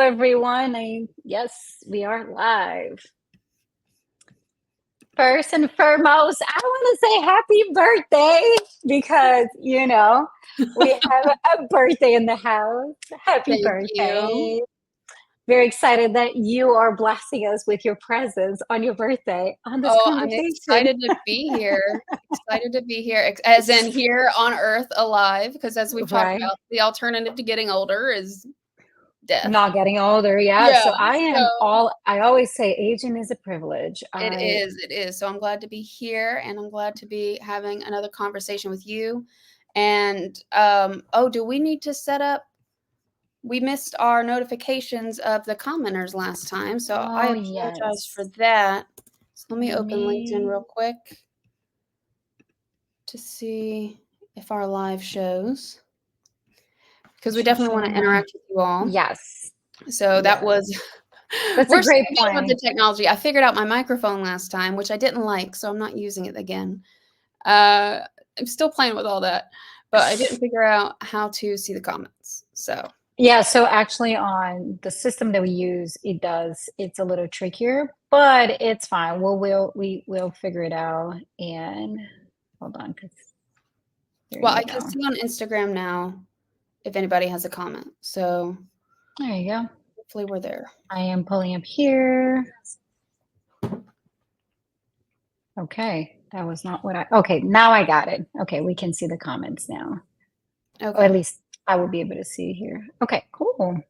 everyone. Yes, we are live. First and foremost, I want to say happy birthday because, we have a birthday in the house. Happy Thank you. birthday. Very excited that you are blessing us with your presence on your birthday on this Oh, I'm conversation. excited to be here. Excited to be here, as in here on Earth alive, because as we've talked Right. about, the alternative to getting older is death. Not getting older. Yeah. Yeah, So so I always say aging is a privilege. it is. So I'm glad to be here, and I'm glad to be having another conversation with you. And do we need to set up? We missed our notifications of the commenters last time, so I Oh, apologize for yes. that. So let me Let open LinkedIn me real quick to see if our live shows, because we definitely want to interact with you all. Yes. So that Yes. was That's a we're great still dealing with point. the technology. I figured out my microphone last time, which I didn't like, so I'm not using it again. I'm still playing with all that, but I didn't figure out how to see the comments. So Yeah, so actually on the system that we use, it's a little trickier, but it's fine. We'll figure it out. And hold on, because there well, you I can go. see on Instagram now if anybody has a comment. So There you go. hopefully we're there. I am pulling up here. Okay, that was not what okay, now I got it. Okay, we can see the comments now. Or at Okay. least I will be able to see here. Okay, cool.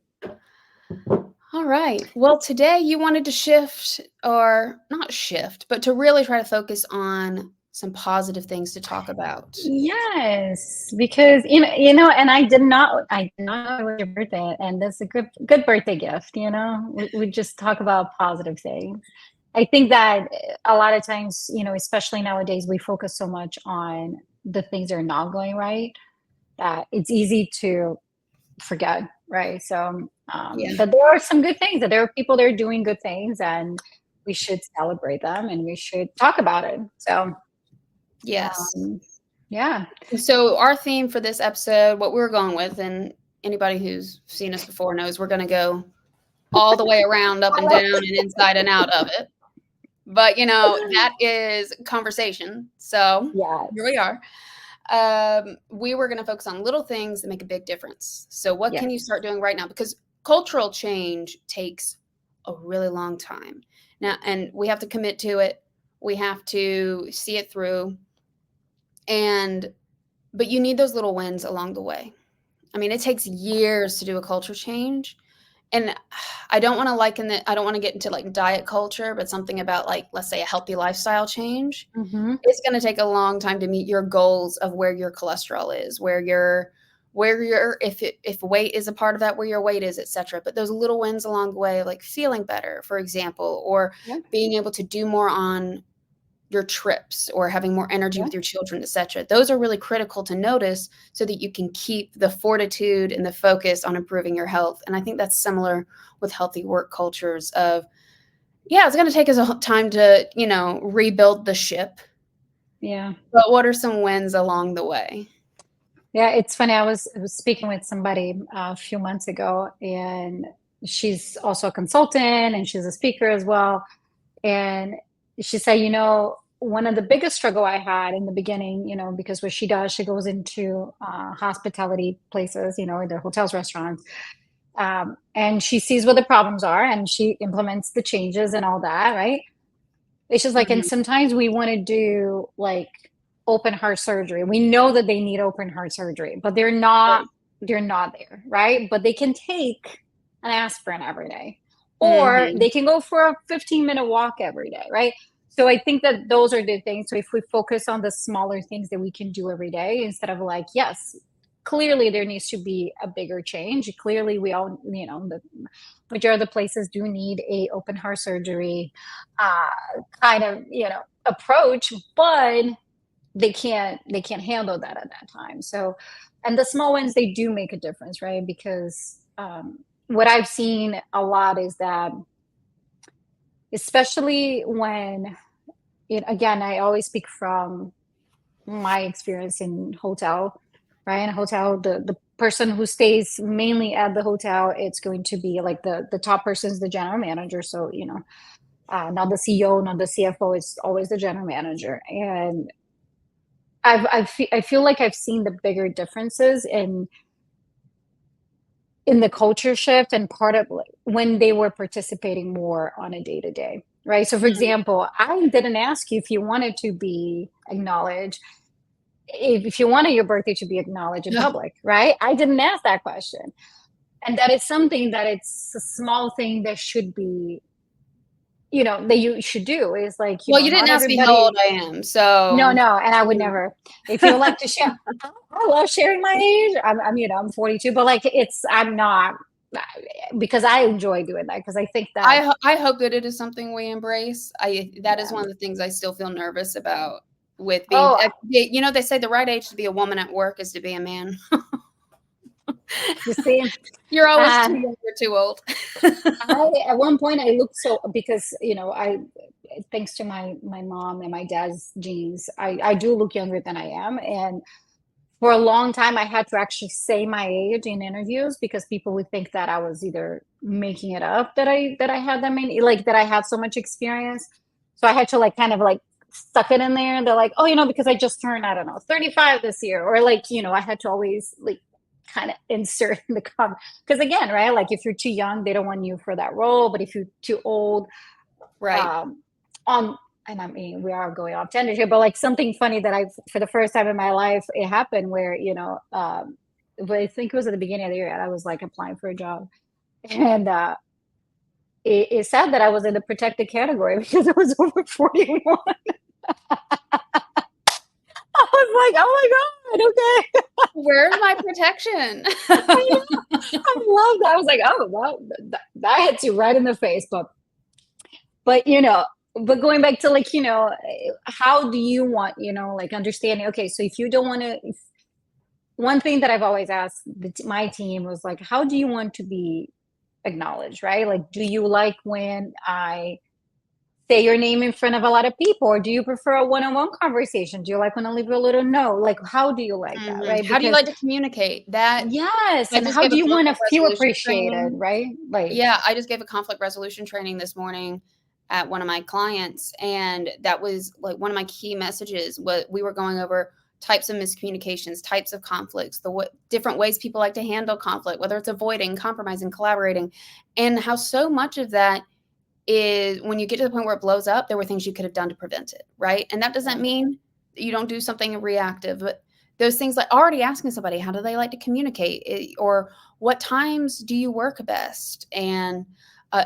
All right. Well, today you wanted to shift, or not shift, but to really try to focus on some positive things to talk about. Yes, because and I did not know it was your birthday, and that's a good birthday gift. We just talk about positive things. I think that a lot of times, especially nowadays, we focus so much on the things that are not going right that it's easy to forget, right? So, Yeah. but there are some good things. That there are people that are doing good things, and we should celebrate them, and we should talk about it. So, Yes. um, yeah. So our theme for this episode, what we're going with, and anybody who's seen us before knows we're going to go all the way around, up and down, and inside and out of it. But that is conversation. So here Yes. we are. We were going to focus on little things that make a big difference. So what can you Yes. start doing right now? Because cultural change takes a really long time now, and we have to commit to it. We have to see it through, but you need those little wins along the way. I mean, it takes years to do a culture change. And I don't want to I don't want to get into like diet culture, but something about, like, let's say a healthy lifestyle change. Mm-hmm. It's going to take a long time to meet your goals of where your cholesterol is, if weight is a part of that, where your weight is, etc. But those little wins along the way, like feeling better, for example, or Yeah. being able to do more on your trips, or having more energy Yeah. with your children, etc. Those are really critical to notice so that you can keep the fortitude and the focus on improving your health. And I think that's similar with healthy work cultures of, yeah, it's going to take us a time to, rebuild the ship. Yeah. But what are some wins along the way? Yeah. It's funny. I was speaking with somebody a few months ago, and she's also a consultant and she's a speaker as well. And she said, one of the biggest struggle I had in the beginning, because what she does, she goes into hospitality places, the hotels, restaurants, and she sees what the problems are and she implements the changes and all that, right? It's just like, and Mhm. sometimes we want to do like open heart surgery. We know that they need open heart surgery, but they're not there, right? But they can take an aspirin every day, or Mhm. they can go for a 15-minute walk every day, right? So I think that those are the things. So if we focus on the smaller things that we can do every day, instead of like, yes, clearly there needs to be a bigger change. Clearly we all, the majority of the places do need a open heart surgery kind of approach, but they can't handle that at that time. So, and the small ones, they do make a difference, right? Because what I've seen a lot is that, especially when again, I always speak from my experience in hotel, right? In a hotel, the person who stays mainly at the hotel, it's going to be like the top person is the general manager. So, not the CEO, not the CFO, it's always the general manager. And I feel like I've seen the bigger differences in the culture shift, and part of like when they were participating more on a day to day, right? So, for Mhm. example, I didn't ask you if you wanted to be acknowledged, if you wanted your birthday to be acknowledged in public, right? I didn't ask that question. And that is something that it's a small thing that should be, that you should do is like, Well, you didn't not ask me how old everybody. I am, No, so, no, and I would you know. never. If you like to share, I love sharing my age. I'm 42, but like I'm not, because I enjoy doing that because I think that, I hope that it is something we embrace. That is yeah. one of the things I still feel nervous about with being, Oh, they say the right age to be a woman at work is to be a man. you see, You're always uh, too young or too old. at one point I looked so, because I, thanks to my mom and my dad's genes, I do look younger than I am. And for a long time I had to actually say my age in interviews because people would think that I was either making it up, that I had that many, like that I had so much experience. So I had to like kind of like stuck it in there. They're like, oh, because I just turned, I don't know, 35 this year, or like, I had to always like kind of insert in the comment, because again, right, like if you're too young they don't want you for that role, but if you're too old, Right. on and I mean, we are going off tangent here, but like something funny that for the first time in my life, it happened where, but I think it was at the beginning of the year, and I was like applying for a job, and it said that I was in the protected category because I was over 41. I was like, oh my God, okay. Where's my protection? I know. I love that. I was like, oh, well, that hits you right in the face. But but going back to like, how do you want, like understanding, okay, so if you don't want to, one thing that I've always asked my team was like, how do you want to be acknowledged, right? Like, do you like when I say your name in front of a lot of people, or do you prefer a one-on-one conversation? Do you like when I leave you a little note? Like, how do you like that, right? How do you Because like to communicate? That yes, I and just how gave do a you want to conflict feel resolution appreciated, training. right? Like, Yeah, I just gave a conflict resolution training this morning at one of my clients, and that was like one of my key messages. What we were going over types of miscommunications, types of conflicts, different ways people like to handle conflict, whether it's avoiding, compromising, collaborating, and how so much of that is when you get to the point where it blows up, there were things you could have done to prevent it, right? And that doesn't yeah, mean that you don't do something reactive, but those things like already asking somebody, how do they like to communicate? Or what times do you work best? And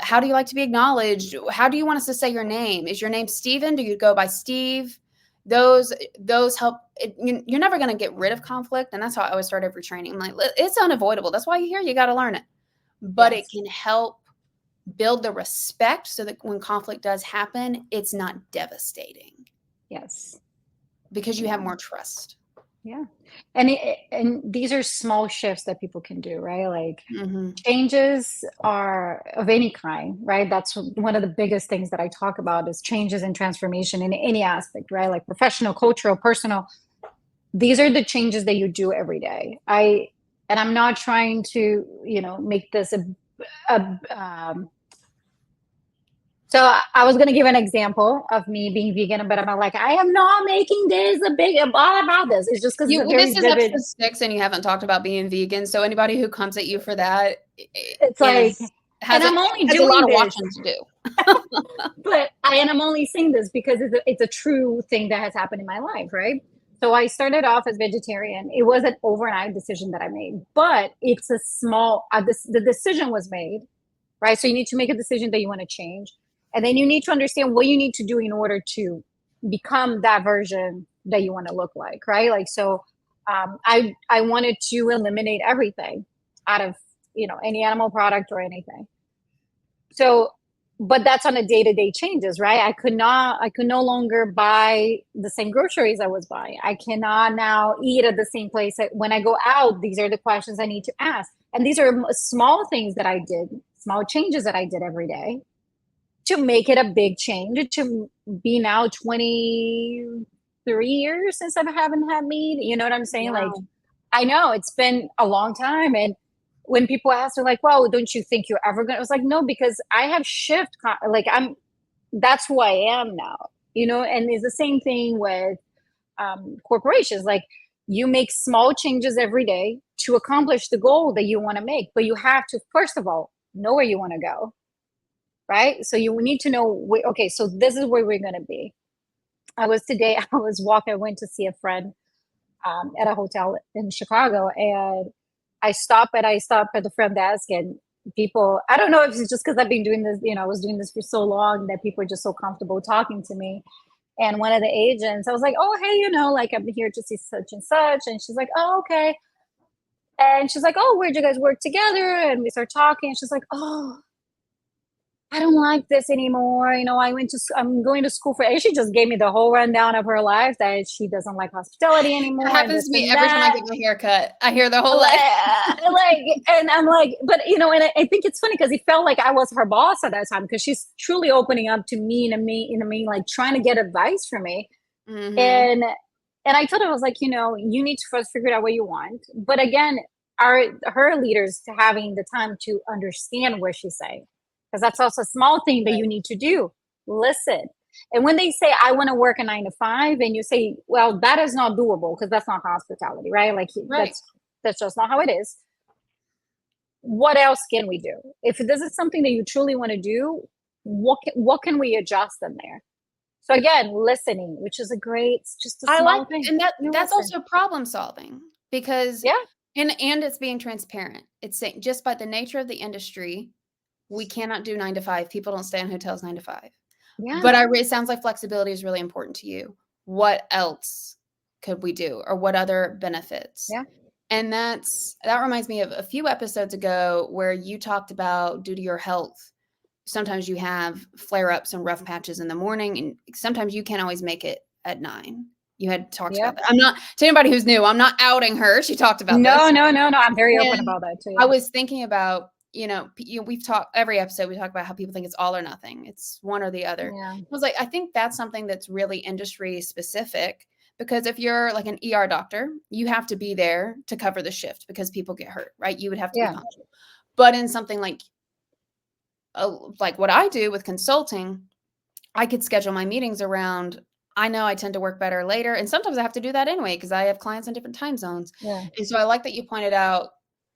how do you like to be acknowledged? How do you want us to say your name? Is your name Steven? Do you go by Steve? Those help. You're never going to get rid of conflict. And that's how I always start every training. I'm like, it's unavoidable. That's why you're here. You got to learn it. But it yes, can help build the respect so that when conflict does happen, it's not devastating yes, because you have yeah. more trust. Yeah. And these are small shifts that people can do, right? Like Mhm. changes are of any kind, right? That's one of the biggest things that I talk about is changes and transformation in any aspect, right? Like professional, cultural, personal. These are the changes that you do every day. And I'm not trying to, make this a so I was going to give an example of me being vegan, but I'm like, I am not making this a big blah about this. It's just because it's a This very is episode vivid. 6 and you haven't talked about being vegan, so anybody who comes at you for that It's like, is and has a I'm only has a lot doing of this, watching to do. but I'm only saying this because it's a true thing that has happened in my life, right? So I started off as vegetarian. It was an overnight decision that I made, but it's a small. The decision was made, right? So you need to make a decision that you want to change, and then you need to understand what you need to do in order to become that version that you want to look like, right? Like so, I wanted to eliminate everything out of any animal product or anything. So, but that's on a day-to-day changes, right? I could no longer buy the same groceries I was buying. I cannot now eat at the same place. When I go out, these are the questions I need to ask. And these are small things that I did, small changes that I did every day to make it a big change, to be now 23 years since I haven't had meat. You know what I'm saying? Like Wow. I know it's been a long time. And when people ask, they're like, well, don't you think you're ever going to, I was like, no, because I have like that's who I am now, and it's the same thing with corporations. Like, you make small changes every day to accomplish the goal that you want to make, but you have to, first of all, know where you want to go, right? So you need to know, okay, so this is where we're going to be. I was walking, I went to see a friend at a hotel in Chicago, and I stop at the front desk, and people, I don't know if it's just because I've been doing this, I was doing this for so long that people are just so comfortable talking to me. And one of the agents, I was like, oh, hey, like, I'm here to see such and such. And she's like, oh, okay. And she's like, oh, where'd you guys work together? And we start talking. And she's like, oh, I don't like this anymore. I'm going to school and she just gave me the whole rundown of her life, that she doesn't like hospitality anymore. That happens to me every time I get my hair cut. I hear the whole life. And I'm like, but and I think it's funny because it felt like I was her boss at that time, because she's truly opening up to me like trying to get advice from me. Mm-hmm. And I told her, I was like, you need to first figure out what you want. But again, her leaders having the time to understand what she's saying, because that's also a small thing that you need to do. Listen. And when they say, I want to work a 9 to 5, and you say, well, that is not doable because that's not hospitality, right? Like, right. that's just not how it is. What else can we do? If this is something that you truly want to do, what can we adjust in there? So again, listening, which is just a small thing. And that's also problem solving, because and it's being transparent. It's saying, just by the nature of the industry, we cannot do 9 to 5. People don't stay in hotels 9 to 5. Yeah. But it sounds like flexibility is really important to you. What else could we do, or what other benefits? Yeah. And that reminds me of a few episodes ago where you talked about, due to your health, sometimes you have flare-ups and rough patches in the morning, and sometimes you can't always make it at 9. You had talked about that. I'm not, to anybody who's new, I'm not outing her. She talked about this. No. I'm very open about that too. I was thinking about, we've talked every episode, we talk about how people think it's all or nothing. It's one or the other. Yeah. I was like, I think that's something that's really industry specific, because if you're like an ER doctor, you have to be there to cover the shift because people get hurt, right? You would have to be punctual. But in something like what I do with consulting, I could schedule my meetings around, I know I tend to work better later. And sometimes I have to do that anyway, because I have clients in different time zones. Yeah. And so I like that you pointed out,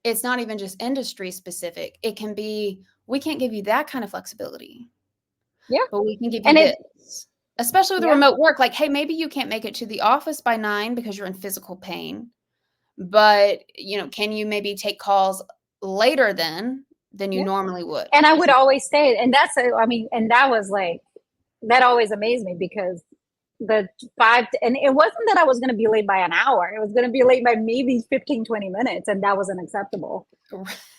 it's not even just industry specific. It can be, we can't give you that kind of flexibility. Yeah. But we can give you this. Especially with the remote work. Like, hey, maybe you can't make it to the office by 9 because you're in physical pain. But, can you maybe take calls later than you normally would? And I would always say, and and that was like, that always amazed me, because and it wasn't that I was going to be late by an hour. It was going to be late by maybe 15, 20 minutes. And that wasn't acceptable.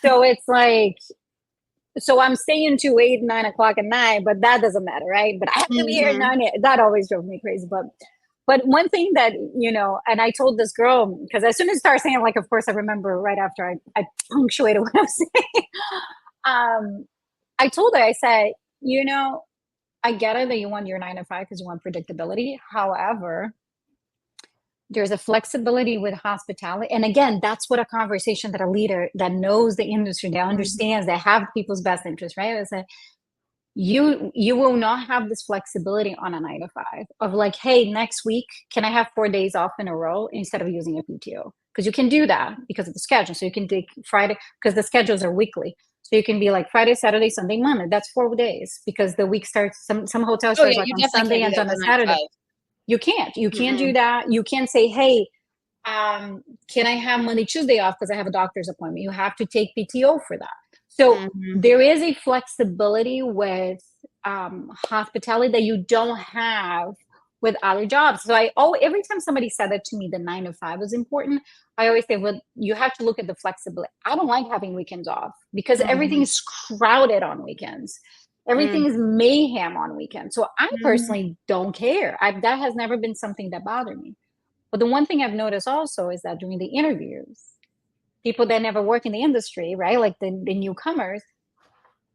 So it's like, so I'm staying to 8, 9 o'clock at night, but that doesn't matter, right? But I have to be here at 9. That always drove me crazy. But one thing that, and I told this girl, because as soon as I started saying, like, of course, I remember right after I punctuated what I was saying, I told her, I said, I get it that you want your 9 to 5 because you want predictability. However, there's a flexibility with hospitality. And again, that's what a conversation that a leader that knows the industry, that understands, that have people's best interest, right? I said, you will not have this flexibility on a 9 to 5 of like, hey, next week, can I have 4 days off in a row instead of using a PTO? Because you can do that because of the schedule. So you can take Friday, because the schedules are weekly. So you can be like Friday, Saturday, Sunday, Monday. That's 4 days, because the week starts, some hotels start like on Sunday and on a Saturday. You can't do that. You can't say, hey, can I have Monday, Tuesday off because I have a doctor's appointment? You have to take PTO for that. So there is a flexibility with hospitality that you don't have with other jobs. So every time somebody said that to me, the 9 to 5 is important, I always say, well, you have to look at the flexibility. I don't like having weekends off because everything is crowded on weekends. Everything is mayhem on weekends. So I personally don't care. That has never been something that bothered me. But the one thing I've noticed also is that during the interviews, people that never work in the industry, right? Like the newcomers,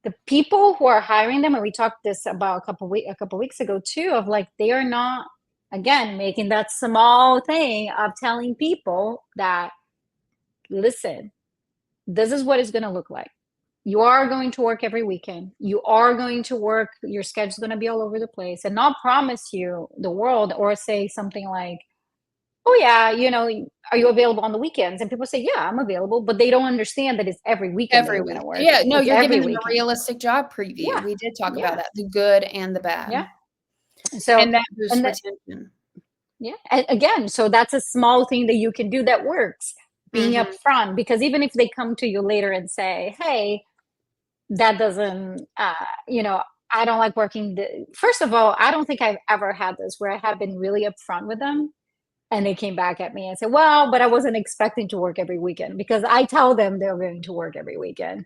the people who are hiring them, and we talked this about a couple weeks ago too, of like, they are not, again, making that small thing of telling people that listen, this is what it's going to look like. You are going to work every weekend. You are going to work. Your schedule's going to be all over the place, and not promise you the world or say something like, oh yeah, are you available on the weekends? And people say, yeah, I'm available, but they don't understand that it's every weekend that Every you're going week. to work. Yeah, no, It's you're every giving them a weekend. realistic job preview. Yeah. We did talk about Yeah. that, the good and the bad. Yeah. So, And that boosts and that, retention. yeah. And again, so that's a small thing that you can do that works, being Mhm. upfront, because even if they come to you later and say, hey, that doesn't, I don't like working. First of all, I don't think I've ever had this where I have been really upfront with them and they came back at me and said, well, but I wasn't expecting to work every weekend, because I tell them they're going to work every weekend.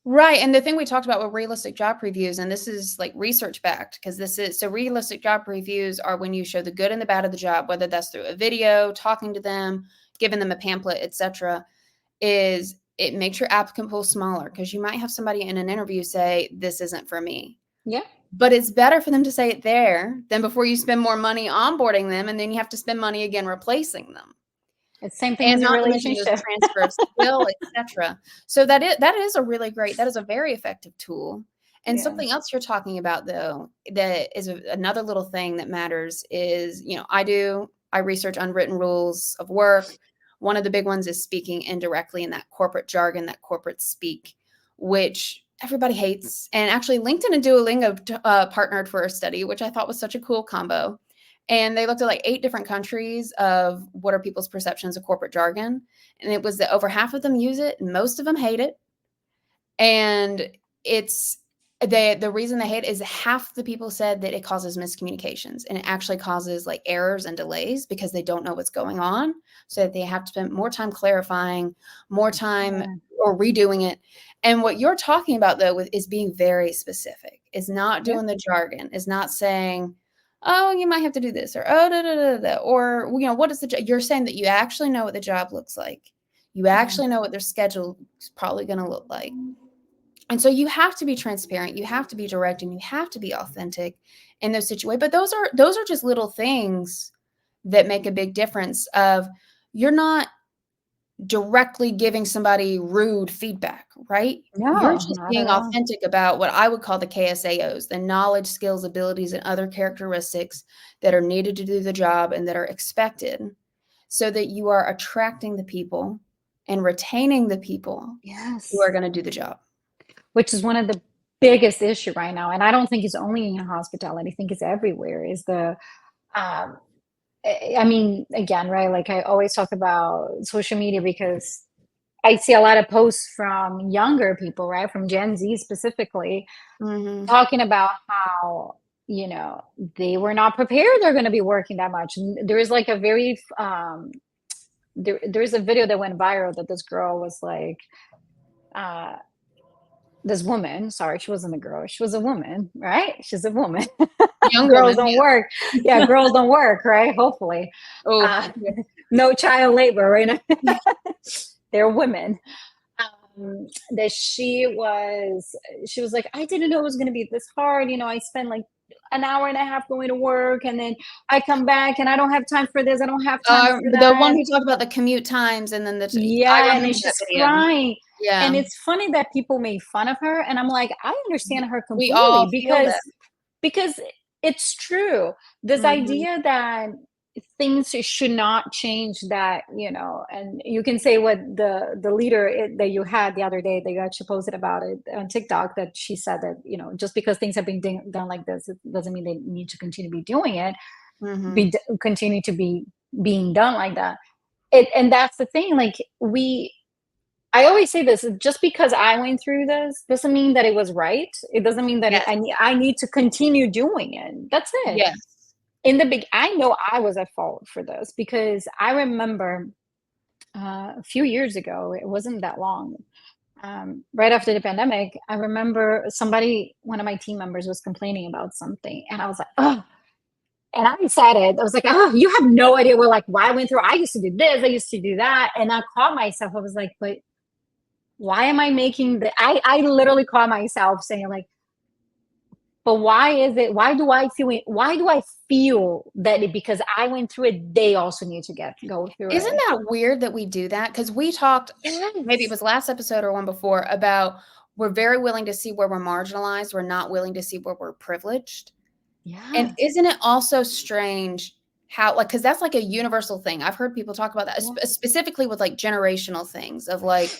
Right, and the thing we talked about with realistic job previews, and this is like research backed, because realistic job previews are when you show the good and the bad of the job, whether that's through a video, talking to them, giving them a pamphlet, etc. Is it makes your applicant pool smaller, because you might have somebody in an interview say, this isn't for me. Yeah. But it's better for them to say it there than before you spend more money onboarding them and then you have to spend money again replacing them. It's the same thing And as a not to mention those relationship. transfer of skill, etc. So that is a really great, that is a very effective tool. And Yeah. something else you're talking about, though, that is another little thing that matters is, I research unwritten rules of work. One of the big ones is speaking indirectly in that corporate jargon, that corporate speak, which everybody hates. And actually, LinkedIn and Duolingo partnered for a study, which I thought was such a cool combo. And they looked at like 8 different countries of what are people's perceptions of corporate jargon. And it was that over half of them use it and most of them hate it. And it's the reason they hate it is half the people said that it causes miscommunications, and it actually causes like errors and delays because they don't know what's going on. So that they have to spend more time clarifying, more time or redoing it. And what you're talking about, though, is being very specific, is not doing the jargon, is not saying, oh, you might have to do this, or oh, da, da, da, da, or what is you're saying that you actually know what the job looks like. You actually know what their schedule is probably going to look like. And so you have to be transparent, you have to be direct, and you have to be authentic in those situations. But those are just little things that make a big difference. Of you're not directly giving somebody rude feedback, right? You're No, just not at being all. authentic about what I would call the KSAOs, the knowledge, skills, abilities, and other characteristics that are needed to do the job and that are expected, so that you are attracting the people and retaining the people who are going to do the job. Which is one of the biggest issue right now. And I don't think it's only in hospitality. I think it's everywhere, is I mean, again, right? Like I always talk about social media because I see a lot of posts from younger people, right? From Gen Z specifically, talking about how, they were not prepared they're going to be working that much. And there is like a very, there's a video that went viral that this girl was like, this woman, sorry, she wasn't a girl, she was a woman, right? She's a woman. Young Girls woman, don't yeah. work. Yeah, girls don't work, right? Hopefully. Oh, No child labor, right? They're women. That she was like, I didn't know it was going to be this hard. I spent like an hour and a half going to work, and then I come back and I don't have time for this. I don't have time for that. the one who talked about the commute times, and then I and then remember that she's video. crying. Yeah. And it's funny that people made fun of her. And I'm like, I understand her We all completely, feel that. because it's true. This idea that things should not change, that, and you can say what the leader that you had the other day, that she posted about it on TikTok, that she said that, just because things have been done like this, it doesn't mean they need to continue to be doing it, continue to be being done like that. And that's the thing, like I always say this, just because I went through this doesn't mean that it was right. It doesn't mean that I need to continue doing it. That's it. Yes. In the big, I know I was at fault for this, because I remember a few years ago, it wasn't that long, right after the pandemic, I remember one of my team members was complaining about something, and I was like, oh, and I said it. I was like, oh, you have no idea what I went through. I used to do this, I used to do that. And I caught myself, I was like, but why am I making I literally caught myself saying like, But why is it? Why do I feel it? Why do I feel that because I went through it, they also need to go through Isn't it? that weird that we do that? Because we talked, maybe it Yes. was last episode or one before, about we're very willing to see where we're marginalized. We're not willing to see where we're privileged. And Yes. isn't it also strange how, like, because that's like a universal thing. I've heard people talk about that, Yeah. specifically with like generational things of like,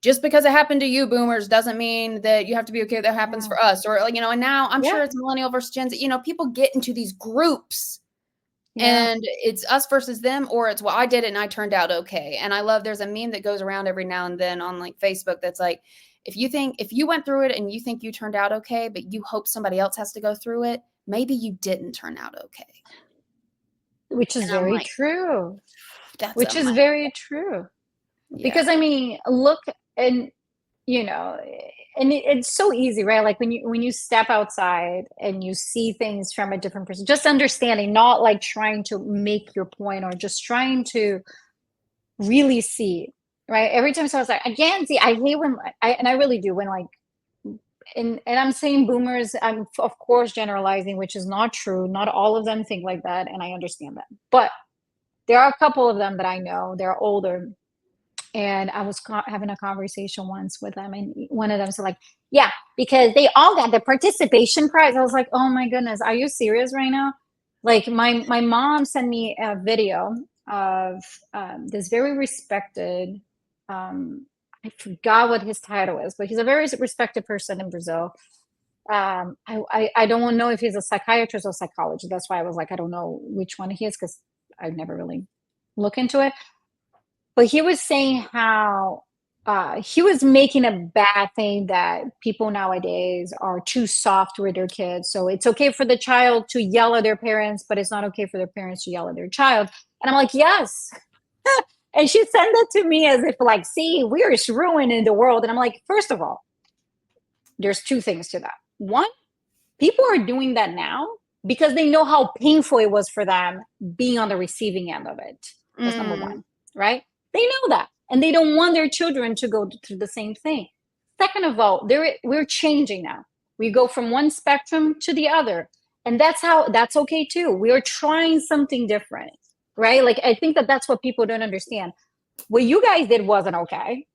just because it happened to you boomers doesn't mean that you have to be okay that happens Yeah. for us. Or like, and now I'm Yeah. sure it's millennial versus Gen Z. People get into these groups Yeah. and it's us versus them, or it's, well, I did it and I turned out okay. And I love, there's a meme that goes around every now and then on like Facebook that's like, if you went through it and you think you turned out okay, but you hope somebody else has to go through it, maybe you didn't turn out okay. Which is And I'm very like, true. that's a Which is mind. very true. Yeah. Because I mean, look, and you know, and it's so easy, right? Like when you step outside and you see things from a different person, just understanding, not like trying to make your point or just trying to really see, right? Every time someone's like, I can't see, I hate when I really do when like, and I'm saying boomers, I'm of course generalizing, which is not true. Not all of them think like that, and I understand that. But there are a couple of them that I know, they're older. And I was having a conversation once with them, and one of them said, like, yeah, because they all got the participation prize. I was like, oh my goodness, are you serious right now? Like, my mom sent me a video of this very respected, I forgot what his title is, but he's a very respected person in Brazil. I don't know if he's a psychiatrist or psychologist. That's why I was like, I don't know which one he is because I've never really looked into it. But he was saying how he was making a bad thing that people nowadays are too soft with their kids. So it's okay for the child to yell at their parents, but it's not okay for their parents to yell at their child. And I'm like, yes. And she sent that to me as if like, see, we're ruining the world. And I'm like, first of all, there's two things to that. One, people are doing that now because they know how painful it was for them being on the receiving end of it. That's number one, right? They know that. And they don't want their children to go through the same thing. Second of all, we're changing now. We go from one spectrum to the other. And that's okay too. We are trying something different, right? Like, I think that's what people don't understand. What you guys did wasn't okay.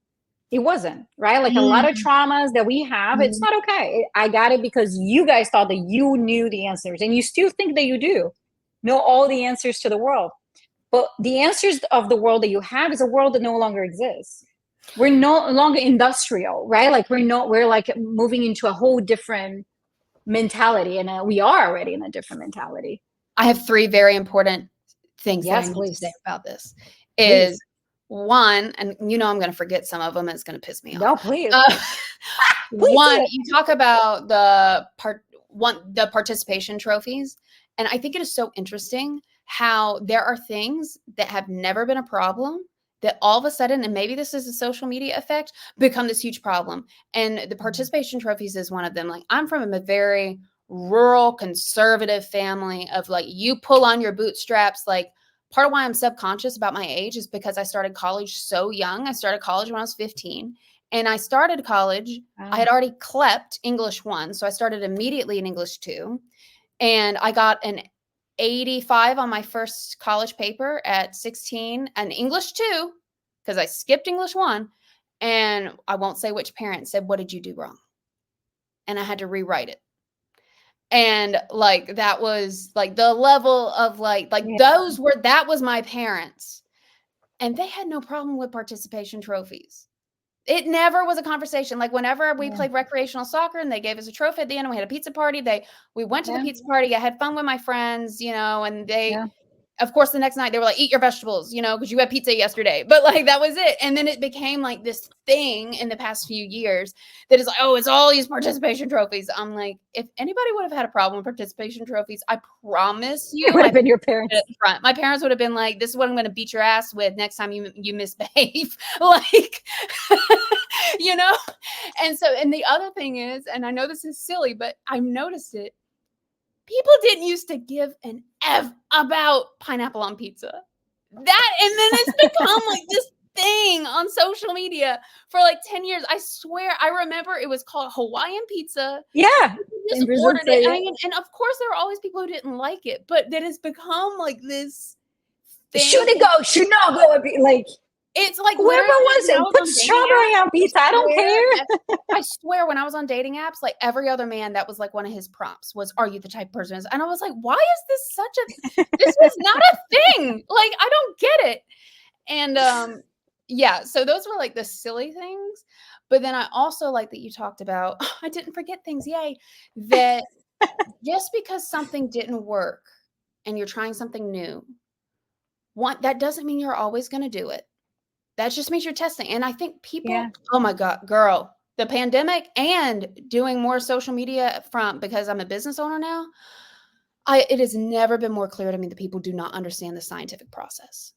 It wasn't, right? Like a lot of traumas that we have, it's not okay. I got it because you guys thought that you knew the answers and you still think that you do know all the answers to the world. But the answers of the world that you have is a world that no longer exists. We're no longer industrial, right? Like we're like moving into a whole different mentality, and we are already in a different mentality. I have three very important things that I Yes, need to say please. about this. Please. Is one, and I'm going to forget some of them, and it's going to piss me off. No, please. Please One, do. you talk about the participation trophies, and I think it is so interesting how there are things that have never been a problem that all of a sudden, and maybe this is a social media effect, become this huge problem. And the participation trophies is one of them. Like, I'm from a very rural, conservative family of like, you pull on your bootstraps. Like, part of why I'm subconscious about my age is because I started college so young. I started college when I was 15. And I started college, I had already clept English 1. So I started immediately in English 2. And I got an 85 on my first college paper at 16 and English 2 because I skipped English 1. And I won't say which parent said, what did you do wrong? And I had to rewrite it. And like, that was like the level of that was my parents. And they had no problem with participation trophies. It never was a conversation. Like, whenever we played recreational soccer and they gave us a trophy at the end and we had a pizza party, we went to the pizza party. I had fun with my friends, and of course, the next night they were like, eat your vegetables, because you had pizza yesterday. But like, that was it. And then it became like this thing in the past few years that is like, oh, it's all these participation trophies. I'm like, if anybody would have had a problem with participation trophies, I promise you, It would have been your parents. Front. My parents would have been like, this is what I'm going to beat your ass with next time you misbehave. Like, And so, and the other thing is, and I know this is silly, but I've noticed it. People didn't used to give an F about pineapple on pizza. And then it's become like this thing on social media for like 10 years. I swear, I remember it was called Hawaiian pizza. Yeah. You just ordered it. I mean, and of course, there were always people who didn't like it, but that has become like this thing. Should it go? Should not go? Like, it's like whoever was it, put strawberry on pizza. I don't care. I swear, when I was on dating apps, like every other man, that was like one of his prompts was, "Are you the type of person?" And I was like, "Why is this such a? This is not a thing. Like, I don't get it." And yeah, so those were like the silly things. But then I also like that you talked about. I didn't forget things. Yay! That just because something didn't work and you're trying something new, that doesn't mean you're always going to do it. That just means you're testing. And I think people, oh my God, girl, the pandemic and doing more social media because I'm a business owner now, it has never been more clear to me that people do not understand the scientific process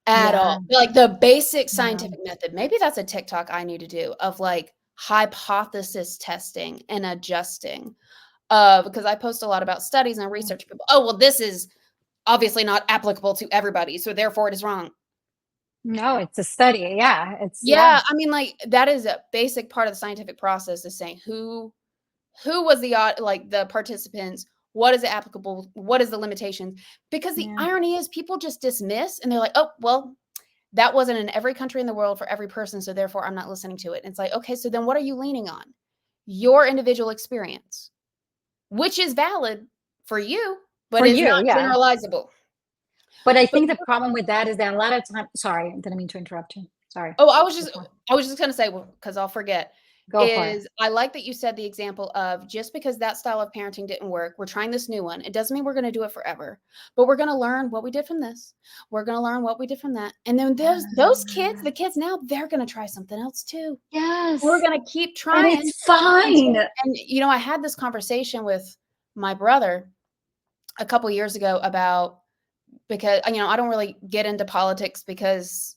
at all. Like the basic scientific method. Maybe that's a TikTok I need to do of like hypothesis testing and adjusting. Because I post a lot about studies and research. People, oh, well, this is obviously not applicable to everybody, so therefore it is wrong. No, it's a study. Yeah. I mean, like that is a basic part of the scientific process, is saying who was the participants, what is it applicable, what is the limitations? Because the irony is people just dismiss and they're like, oh, well, that wasn't in every country in the world for every person, so therefore I'm not listening to it. And it's like, okay, so then what are you leaning on? Your individual experience, which is valid for you, but is not generalizable. But I think the problem with that is that a lot of times, sorry, I didn't mean to interrupt you. Sorry. Oh, I was just going to say, because I'll forget. Go for it. I like that you said the example of just because that style of parenting didn't work, we're trying this new one. It doesn't mean we're going to do it forever, but we're going to learn what we did from this. We're going to learn what we did from that. And then those kids, the kids now, they're going to try something else too. Yes. We're going to keep trying. And it's fine. And, I had this conversation with my brother a couple years ago about, because, I don't really get into politics because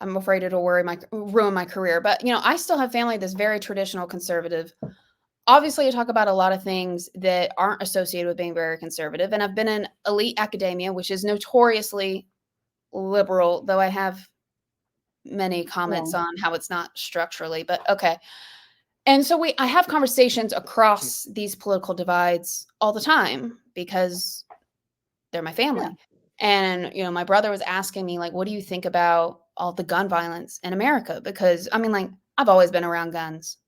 I'm afraid it'll ruin my career. But, I still have family that's very traditional conservative. Obviously, I talk about a lot of things that aren't associated with being very conservative. And I've been in elite academia, which is notoriously liberal, though I have many comments on how it's not structurally, but okay. And so I have conversations across these political divides all the time because they're my family. And, my brother was asking me, like, what do you think about all the gun violence in America? Because, I mean, like, I've always been around guns.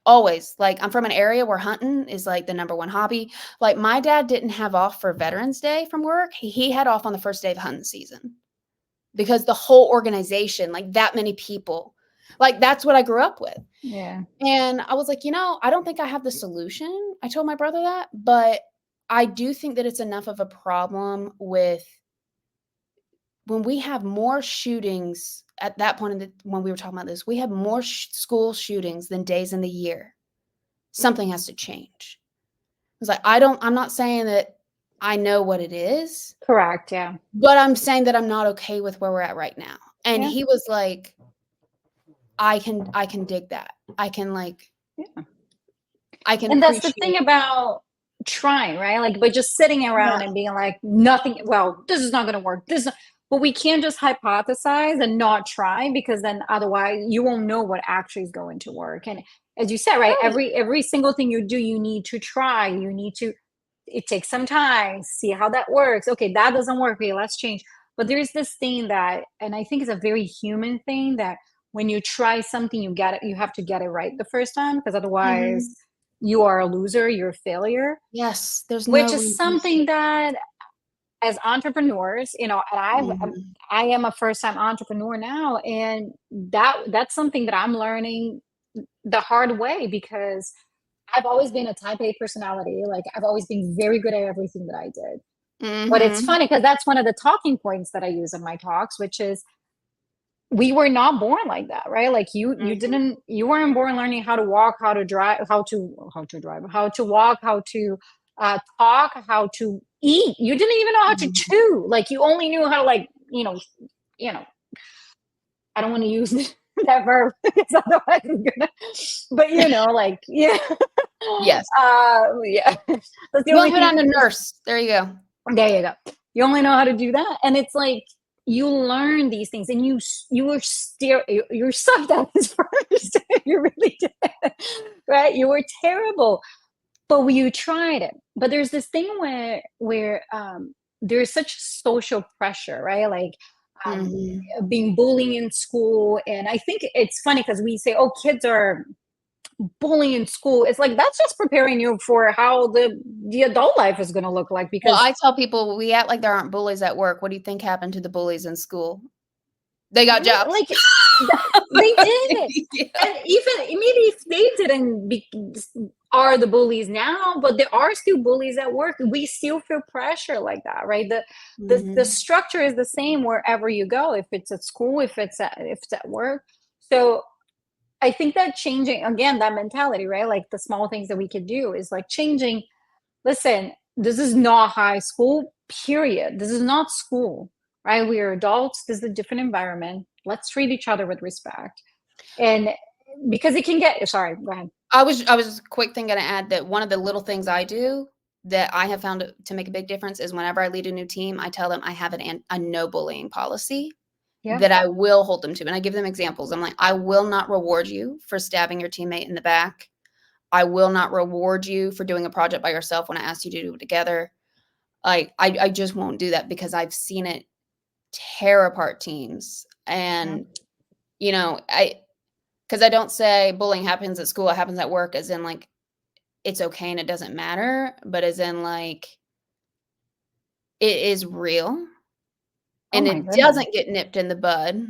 Always. Like, I'm from an area where hunting is, like, the number one hobby. Like, my dad didn't have off for Veterans Day from work. He had off on the first day of hunting season. Because the whole organization, like, that many people, like, that's what I grew up with. Yeah. And I was like, I don't think I have the solution. I told my brother that. But I do think that it's enough of a problem with when we have more shootings at that point when we were talking about this, we have more school shootings than days in the year. Something has to change. I was like, I'm not saying that I know what it is. Correct. Yeah. But I'm saying that I'm not okay with where we're at right now. And he was like, I can dig that. I can And that's the thing about trying, right? Like, but just sitting around and being like, nothing, well, this is not going to work. But we can't just hypothesize and not try, because then otherwise you won't know what actually is going to work. And as you said, right, every single thing you do, you need to try. It takes some time, see how that works. Okay, that doesn't work. Okay, let's change. But there's this thing that, and I think it's a very human thing, that when you try something, you have to get it right the first time, because otherwise you are a loser, you're a failure. Yes, which is something that, as entrepreneurs, and I am a first-time entrepreneur now, and that's something that I'm learning the hard way, because I've always been a type A personality. Like, I've always been very good at everything that I did. But it's funny because that's one of the talking points that I use in my talks, which is, we were not born like that, right? Like you weren't born learning how to walk, how to drive, how to walk, how to talk, how to eat. You didn't even know how to chew. Like, you only knew how to, like, I don't want to use that verb because otherwise I'm gonna, but like, yeah. Yes. Yeah. That's the only thing. On the nurse. There you go. There you go. You only know how to do that. And it's like, you learn these things, and you were still, you sucked at this first. You really did, right? You were terrible, but you tried it. But there's this thing where there's such social pressure, right? Like, um, Mhm. being bullying in school, and I think it's funny because we say, "Oh, kids are bullying in school." It's like that's just preparing you for how the adult life is going to look like. Well, Because I tell people we act like there aren't bullies at work. What do you think happened to the bullies in school? They got right, jobs. like they did, Yeah. and even maybe if they didn't are the bullies now, but there are still bullies at work. We still feel pressure like that, right? The Mhm. structure is the same wherever you go, if it's at school, if it's at work. So I think that changing again that mentality, right? Like the small things that we could do is like changing. Listen, this is not high school, period. This is not school, right? We are adults. This is a different environment. Let's treat each other with respect. And because it can get, sorry, go ahead. I was quick thing gonna add that one of the little things I do that I have found to make a big difference is whenever I lead a new team, I tell them I have a no bullying policy Yeah. that I will hold them to, and I give them examples. I'm like, "I will not reward you for stabbing your teammate in the back. I will not reward you for doing a project by yourself when I asked you to do it together." Like, I just won't do that because I've seen it tear apart teams, Yeah. and, I because I don't say bullying happens at school, it happens at work, as in, like, it's okay and it doesn't matter, but as in, like, it is real Oh and my it goodness. doesn't get nipped in the bud,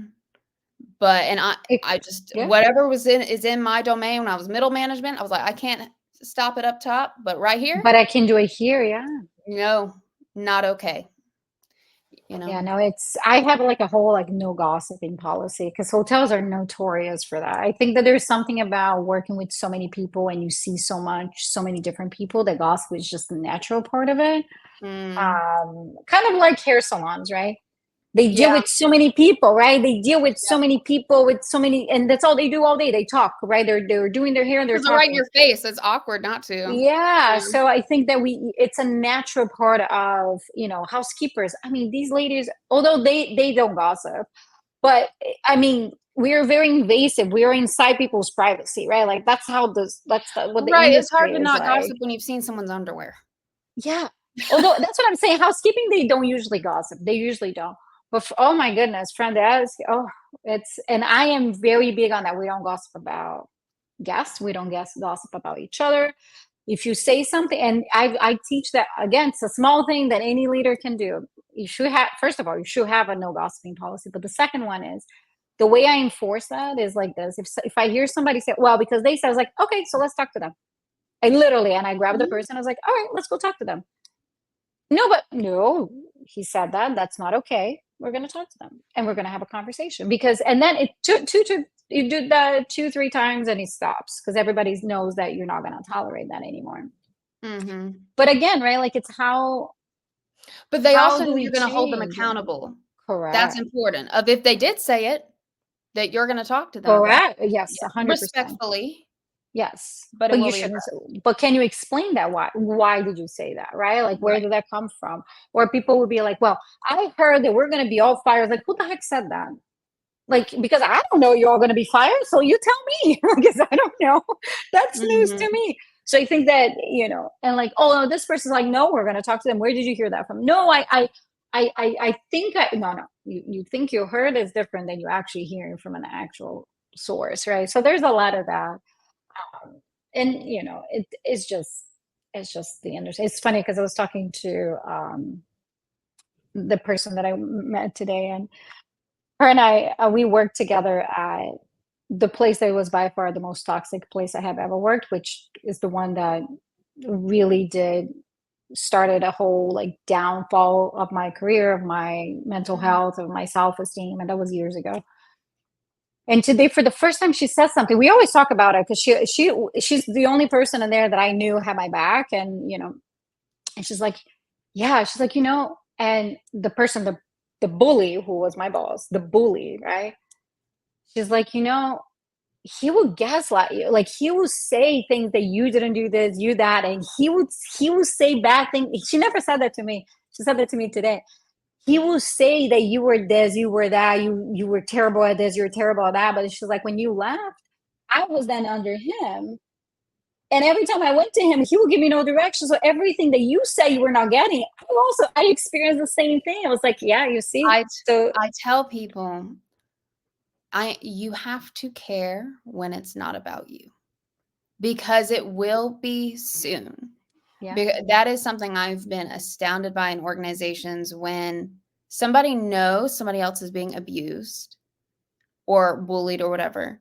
but and It, I just yeah. whatever was in is in my domain when I was middle management, I was like, "I can't stop it up top, but right here, But I can do it here. Yeah. no, not okay," you Yeah, know? no, I have like a whole like no gossiping policy because hotels are notorious for that. I think that there's something about working with so many people and you see so many different people that gossip is just the natural part of it. Mm, Kind of like hair salons, right? They deal yeah, with so many people, right? They deal with yeah, so many people with so many, and that's all they do all day. They talk, right? They're doing their hair and they're 'cause they're right in talking. your face, it's awkward not to. Yeah, Yeah. so I think that it's a natural part of, housekeepers. I mean, these ladies, although they don't gossip, but I mean, we're very invasive. We're inside people's privacy, right? Like what the Right, it's hard industry to is not like. gossip when you've seen someone's underwear. Yeah. Although that's what I'm saying. Housekeeping, they don't usually gossip. They usually don't. But oh my goodness, friend desk, oh, and I am very big on that. We don't gossip about guests. We don't gossip about each other. If you say something, and I teach that again, it's a small thing that any leader can do. You should have, first of all, you should have a no gossiping policy. But the second one is the way I enforce that is like this. If I hear somebody say, well, because they said, I was like, okay, so let's talk to them. I literally, and I grabbed the Mhm. person. I was like, all right, let's go talk to them. No, but no, he said that. That's not okay. We're going to talk to them and we're going to have a conversation because, and then it you do that two, three times and he stops because everybody knows that you're not going to tolerate that anymore. Mhm. But again, right? Like it's But they how also do know we you're gonna hold them change? accountable. That's Correct. important, of if they did say it, that you're gonna talk to them about Correct. it. Yes, Yeah, 100%. respectfully, Yes. but it But will you be shouldn't. addressed. But can you explain that? Why did you say that? Right? Like, where Right. did that come from? Or people would be like, well, I heard that we're going to be all fired. Like, who the heck said that? Like, because I don't know you're all going to be fired. So you tell me, because I don't know. That's news Mhm. to me. So I think that, and like, oh, no, this person's like, no, we're going to talk to them. Where did you hear that from? No, I think no. You think you heard is different than you actually hearing from an actual source, right? So there's a lot of that. And it's just the industry. It's funny because I was talking to the person that I met today, and her and I we worked together at the place that was by far the most toxic place I have ever worked, which is the one that really did started a whole like downfall of my career, of my mental Mhm. health, of my self-esteem, and that was years ago. And today, for the first time, she said something. We always talk about it because she's the only person in there that I knew had my back, and she's like, yeah, she's like, and the person, the bully who was my boss, the bully, right? She's like, he would gaslight you, like he would say things that you didn't do this, you that, and he would say bad things. She never said that to me. She said that to me today. he will say that you were this, you were that, you were terrible at this, you were terrible at that. But it's just like when you left, I was then under him. And every time I went to him, he would give me no direction. So everything that you say you were not getting, I experienced the same thing. I was like, yeah, you see. So I tell people, you have to care when it's not about you, because it will be soon. yeah, That is something I've been astounded by in organizations, when somebody knows somebody else is being abused or bullied or whatever,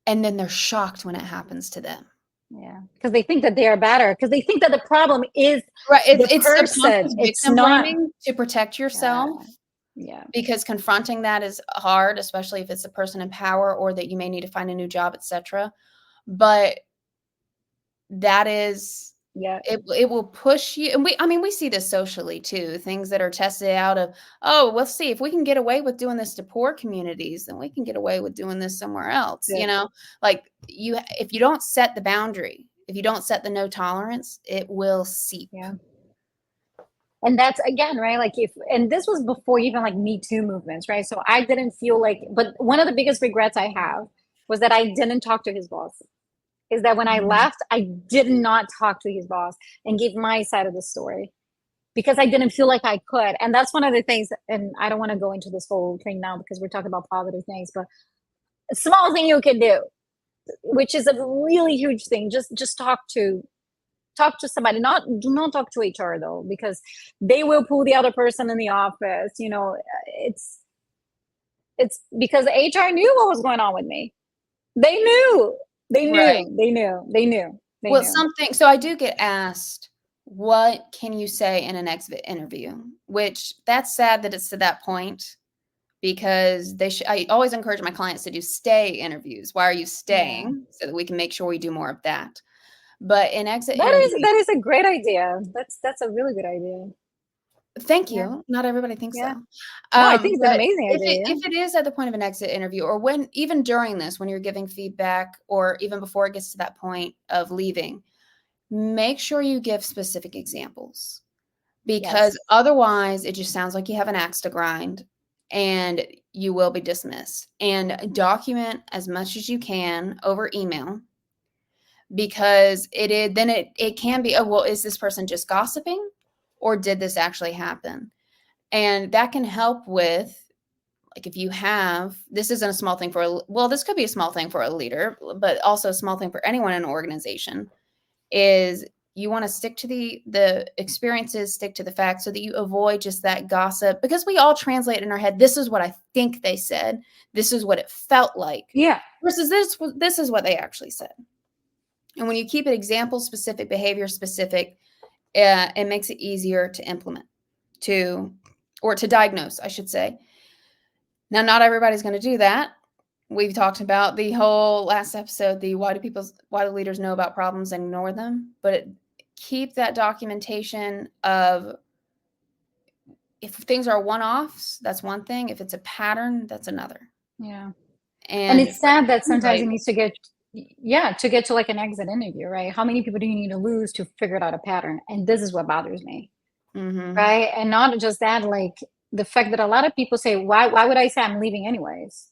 and then they're shocked when it happens to them. yeah, because they think that they are better. Because they think that the problem is Right. the It's person. subconscious It's victim not. blaming to protect yourself, Yeah, because confronting that is hard, especially if it's a person in power or that you may need to find a new job, etc. But that is, yeah, it will push you. And we see this socially too, things that are tested out of, oh, let's see if we can get away with doing this to poor communities, then we can get away with doing this somewhere else. yeah, Like, if you don't set the boundary, if you don't set the no tolerance, it will seep. yeah. And that's again, right? Like and this was before even like Me Too movements, right? So I didn't feel like, but one of the biggest regrets I have was that I didn't talk to his boss. Is that when I Mhm. left, I did not talk to his boss and give my side of the story because I didn't feel like I could. And that's one of the things, and I don't want to go into this whole thing now because we're talking about positive things, but a small thing you can do, which is a really huge thing, just talk to somebody. Do not talk to HR though, because they will pull the other person in the office. It's because HR knew what was going on with me. They knew. They Right. knew. They knew. They knew. They Well, knew. so I do get asked, what can you say in an exit interview? Which, that's sad that it's to that point, because I always encourage my clients to do stay interviews. Why are you Yeah. staying? So that we can make sure we do more of that. But in exit That is interviews, that is a great idea. That's a really good idea. thank Yeah. you. Not everybody thinks so. Yeah. No, I think it's an But amazing idea. Yeah. if it is at the point of an exit interview, or when even during this, when you're giving feedback, or even before it gets to that point of leaving, make sure you give specific examples, because Yes. otherwise it just sounds like you have an axe to grind and you will be dismissed. And document as much as you can over email, because it can be, oh, well, is this person just gossiping, or did this actually happen? And that can help with, like, if you have, this isn't a small thing this could be a small thing for a leader, but also a small thing for anyone in an organization, is you want to stick to the experiences, stick to the facts, so that you avoid just that gossip, because we all translate in our head, this is what I think they said, this is what it felt like, Yeah. versus this is what they actually said. And when you keep it example specific, behavior specific, it makes it easier to implement, or to diagnose, I should say. Now, not everybody's going to do that. We've talked about the whole last episode, why do leaders know about problems and ignore them? But keep that documentation of, if things are one-offs, that's one thing. If it's a pattern, that's another. Yeah. And And it's sad that sometimes it anybody, needs to get to like an exit interview, right? How many people do you need to lose to figure out a pattern? And this is what bothers me, mm-hmm. right? And not just that, like the fact that a lot of people say, why would I say I'm leaving anyways?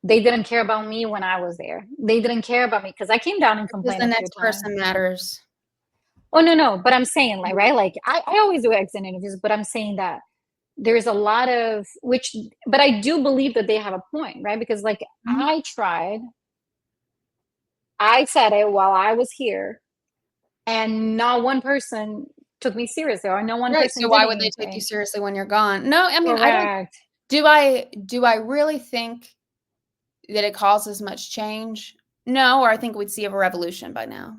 They didn't care about me when I was there. They didn't care about me because I came down and Because complained the a few next times. person matters. Oh no, but I'm saying like, right? Like I always do exit interviews, but I'm saying that there's a lot of but I do believe that they have a point, right? Because like Mhm. I said it while I was here, and not one person took me seriously, or no one Right. person So did why would they take you anything. seriously when you're gone? No, I mean, I don't. Correct. Do I really think that it causes much change? No, or I think we'd see a revolution by now.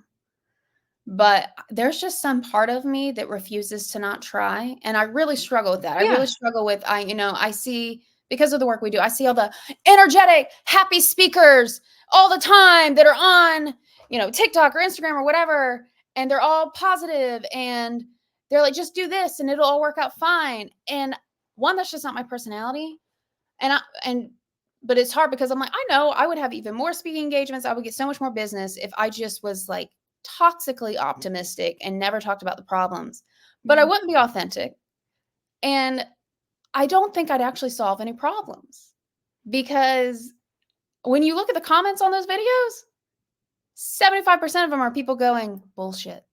But there's just some part of me that refuses to not try, and I really struggle with that. I really Yeah. struggle with, I see, because of the work we do, I see all the energetic, happy speakers all the time that are on, TikTok or Instagram or whatever, and they're all positive, and they're like, just do this and it'll all work out fine. And one, that's just not my personality. And but it's hard, because I'm like, I know I would have even more speaking engagements. I would get so much more business if I just was like toxically optimistic and never talked about the problems. But I Yeah. wouldn't be authentic. And I don't think I'd actually solve any problems, because when you look at the comments on those videos, 75% of them are people going, bullshit.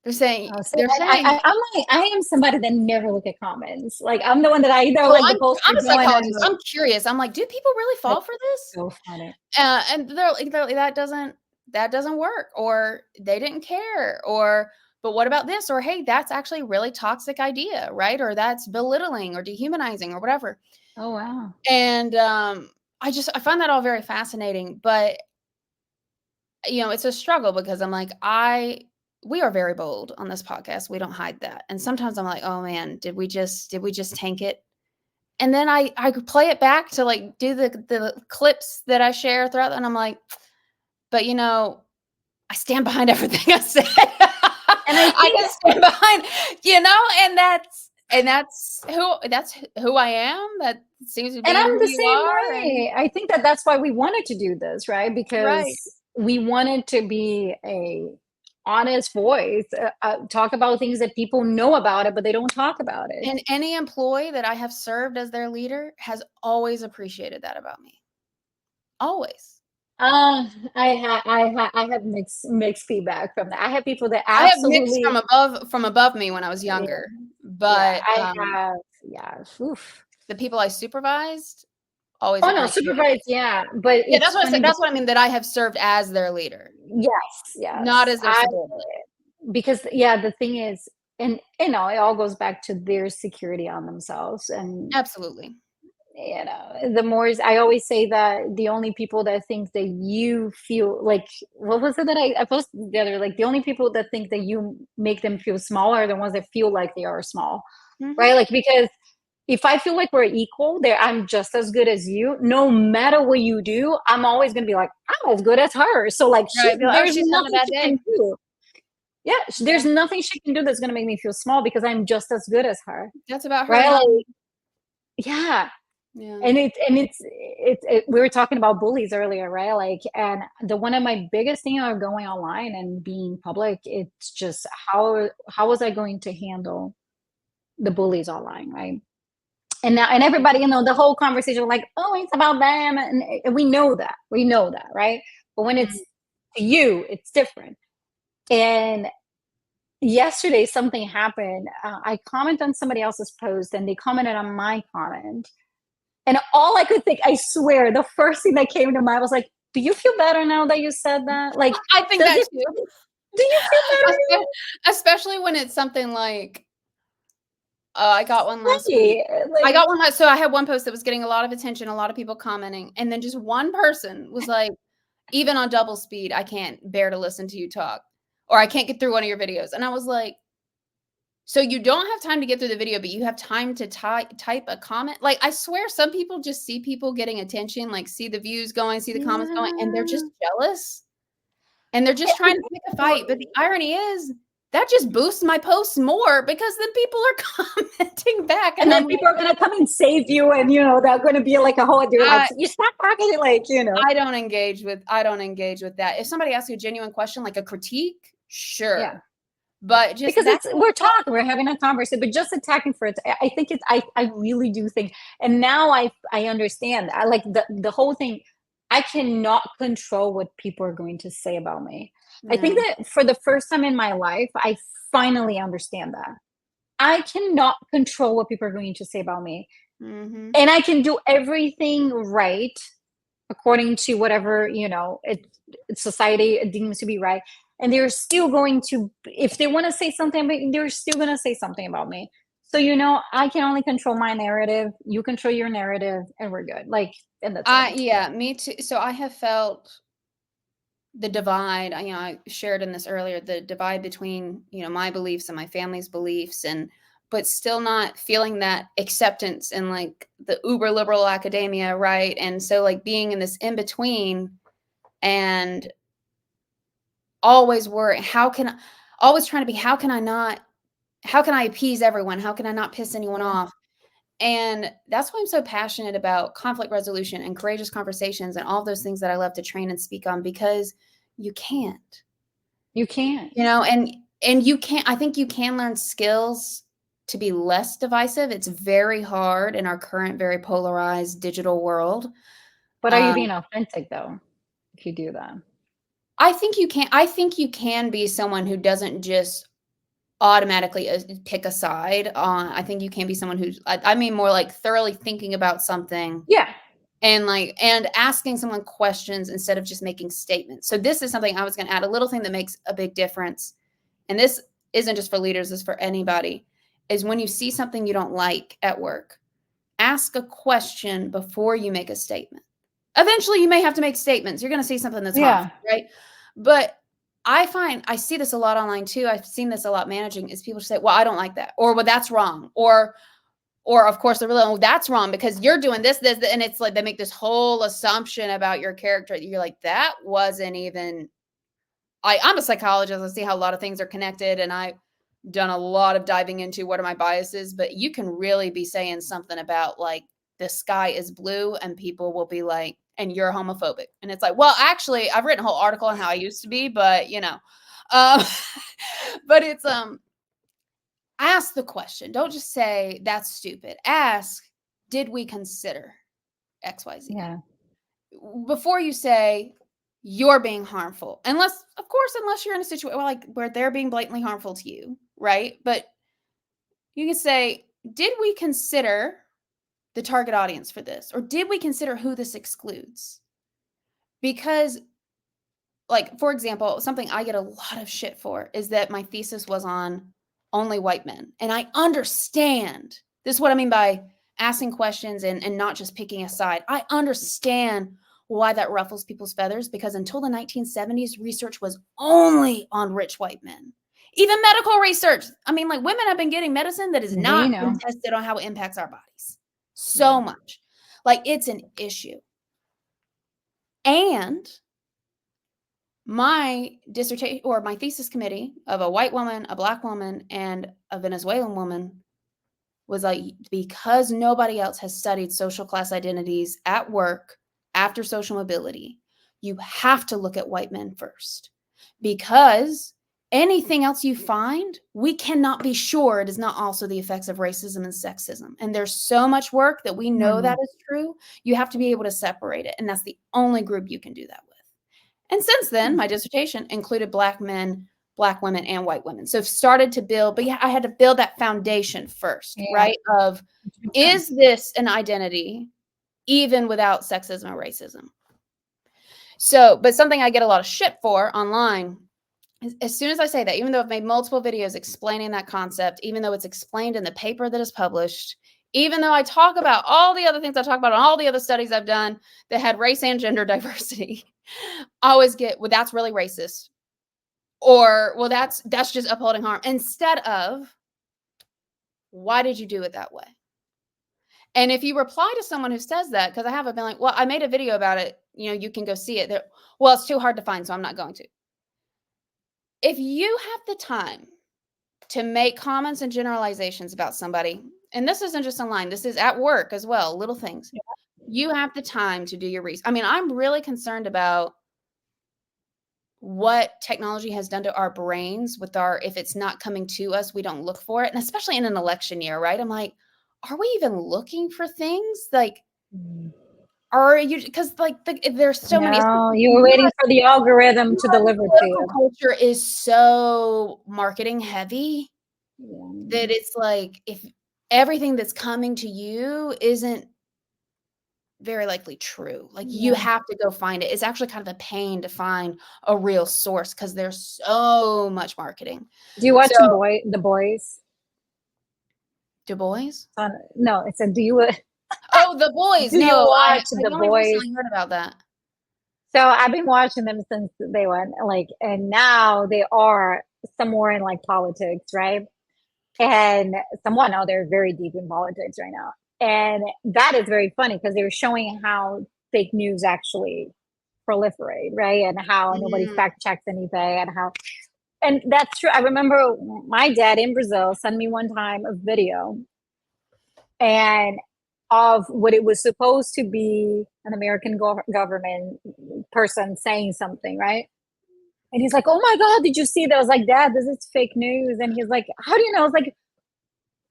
They're saying, I am somebody that never look at comments. Like, I'm the one that I either well, like the post I'm a going and psychologist. I'm curious. I'm like, do people really fall like, for this? so funny. And they're like, that doesn't work, or they didn't care, or, but what about this? Or, hey, that's actually a really toxic idea, right? Or that's belittling or dehumanizing or whatever. Oh, wow. And I find that all very fascinating. But, it's a struggle, because I'm like, we are very bold on this podcast. We don't hide that. And sometimes I'm like, oh man, did we just tank it? And then I play it back to like do the clips that I share throughout, and I'm like, but I stand behind everything I said. And I I can stand behind, and that's who I am. That seems to be and I'm who the you same are. And way. I think that that's why we wanted to do this, right? Because right. we wanted to be a honest voice, talk about things that people know about it, but they don't talk about it. And any employee that I have served as their leader has always appreciated that about me. Always. I have mixed feedback from that. I have people that I have mixed absolutely, from above me when I was yeah, younger, yeah, but I have, yeah, oof. the people I supervised always Oh no, appreciated it. supervised, yeah, but Yeah, it's funny that's what I mean, that I have served as their leader, yes, not yes. as their subordinate. Because yeah, the thing is, and it all goes back to their security on themselves. And Absolutely. the more I always say that the only people that think that you feel like, what was it that I posted the other, like the only people that think that you make them feel small are the ones that feel like they are small, Mhm. right? Like, because if I feel like we're equal, there I'm just as good as you. No matter what you do, I'm always gonna be like, I'm as good as her. So like, Right, be like, "Oh, there's she's having a nothing bad she day." can do. Yeah, Yeah, there's nothing she can do that's gonna make me feel small because I'm just as good as her, that's about her, right? not me. Like, yeah, Yeah. and we were talking about bullies earlier, right? Like, and the one of my biggest thing of going online and being public, it's just how was I going to handle the bullies online, right? And now, and everybody, the whole conversation, like, oh, it's about them, and we know that, right? But when it's Mm. to you, it's different. And yesterday, something happened. I commented on somebody else's post, and they commented on my comment. And all I could think, I swear, the first thing that came to mind was like, "Do you feel better now that you said that? Like, I think does that it? too. Do you feel better Espe especially when it's something like, I got one last week. now?" I Like, got one last so I had one post that was getting a lot of attention, a lot of people commenting, and then just one person was like, "Even on double speed, I can't bear to listen to you talk," or, "I can't get through one of your videos," and I was like, "So you don't have time to get through the video, but you have time to type a comment?" Like, I swear some people just see people getting attention, like, see the views going, see the comments going, and they're just yeah. jealous, and they're just I trying to pick a fight, but the irony is that just boosts my posts more, because then people are commenting back, And and I'm then like, people are gonna come and save you, and they're gonna be like a whole dude. I You stop talking, like. I don't engage with that. If somebody asks you a genuine question, like a critique, Yeah. sure, but just Because that it's we're talking, we're having a conversation, but just attacking for it, I think it's I really do think, and now I understand. I like the whole thing. I cannot control what people are going to say about me. I think no. that for the first time in my life, I finally understand that. I cannot control what people are going to say about me. Mhm. And I can do everything right according to whatever, society deems to be right. And they're still going to, if they want to say something, but they're still going to say something about me. So, I can only control my narrative. You control your narrative, and we're good. Like, and that's it. Yeah, me too. So I have felt the divide, I shared in this earlier, the divide between, my beliefs and my family's beliefs, and but still not feeling that acceptance in like the uber liberal academia, right? And so like being in this in between, and always worry, always trying to be, how can I appease everyone? How can I not piss anyone Yeah. off? And that's why I'm so passionate about conflict resolution and courageous conversations and all those things that I love to train and speak on, because you can't, You can't. and you can't, I think you can learn skills to be less divisive. It's very hard in our current, very polarized digital world. But are you being authentic though, if you do that? I think you can be someone who doesn't just automatically pick a side. I think you can be someone who's, I mean, more like thoroughly thinking about something. Yeah. And asking someone questions instead of just making statements. So this is something I was going to add, a little thing that makes a big difference. And this isn't just for leaders, this is for anybody, is when you see something you don't like at work, ask a question before you make a statement. Eventually you may have to make statements. You're going to see something that's harmful, right? But I see this a lot online too. I've seen this a lot managing, is people say, well, I don't like that, or well, that's wrong, or of course they're really, oh, that's wrong because you're doing this, and it's like they make this whole assumption about your character. You're like, that wasn't even, I'm a psychologist. I see how a lot of things are connected, and I've done a lot of diving into what are my biases, but you can really be saying something about like the sky is blue and people will be like, and you're homophobic. And it's like, well, actually I've written a whole article on how I used to be, but but it's, ask the question. Don't just say that's stupid. Ask, did we consider XYZ? Yeah. Before you say you're being harmful. Unless you're in a situation where they're being blatantly harmful to you, right? But you can say, did we consider the target audience for this? Or did we consider who this excludes? Because, like, for example, something I get a lot of shit for is that my thesis was on only white men. And I understand. This is what I mean by asking questions and not just picking a side. I understand why that ruffles people's feathers, because until the 1970s, research was only on rich white men. Even medical research. I mean, like, women have been getting medicine that has not been tested on how it impacts our bodies. So much. Like, it's an issue. And my dissertation or my thesis committee of a white woman, a black woman, and a Venezuelan woman was like, because nobody else has studied social class identities at work after social mobility, you have to look at white men first, because anything else you find, we cannot be sure it is not also the effects of racism and sexism. And there's so much work that we know that is true. You have to be able to separate it. And that's the only group you can do that with. And since then, my dissertation included black men, black women, and white women. So I've started to build, but yeah, I had to build that foundation first, right? Of, is this an identity even without sexism or racism? So, but something I get a lot of shit for online is, as soon as I say that, even though I've made multiple videos explaining that concept, even though it's explained in the paper that is published, even though I talk about all the other things I talk about and all the other studies I've done that had race and gender diversity, I always get, well, that's really racist. Or, well, that's just upholding harm. Instead of, why did you do it that way? And if you reply to someone who says that, because I haven't been like, well, I made a video about it, you can go see it. Well, it's too hard to find, so I'm not going to. If you have the time to make comments and generalizations about somebody, and this isn't just online, this is at work as well, little things. Yeah. You have the time to do your research. I mean, I'm really concerned about what technology has done to our brains with if it's not coming to us, we don't look for it. And especially in an election year, right? I'm like, are we even looking for things? Like, are you, because like there's so many. You're waiting for the algorithm to deliver to you. Culture is so marketing heavy that it's like, if everything that's coming to you isn't very likely true, like you have to go find it. It's actually kind of a pain to find a real source because there's so much marketing. Do you watch The Boys? Du Bois? No, it's a, do you? Oh, The Boys. Do no, you watch I The only Boys? recently heard about that. So I've been watching them since they went, like, and now they are somewhere in like politics, right? And someone now they're very deep in politics right now. And that is very funny because they were showing how fake news actually proliferate, right? And how nobody fact checks anything, and that's true. I remember my dad in Brazil sent me one time a video and of what it was supposed to be an American government person saying something, right? And he's like, "Oh my God, did you see that?" I was like, "Dad, this is fake news." And he's like, "How do you know?" I was like,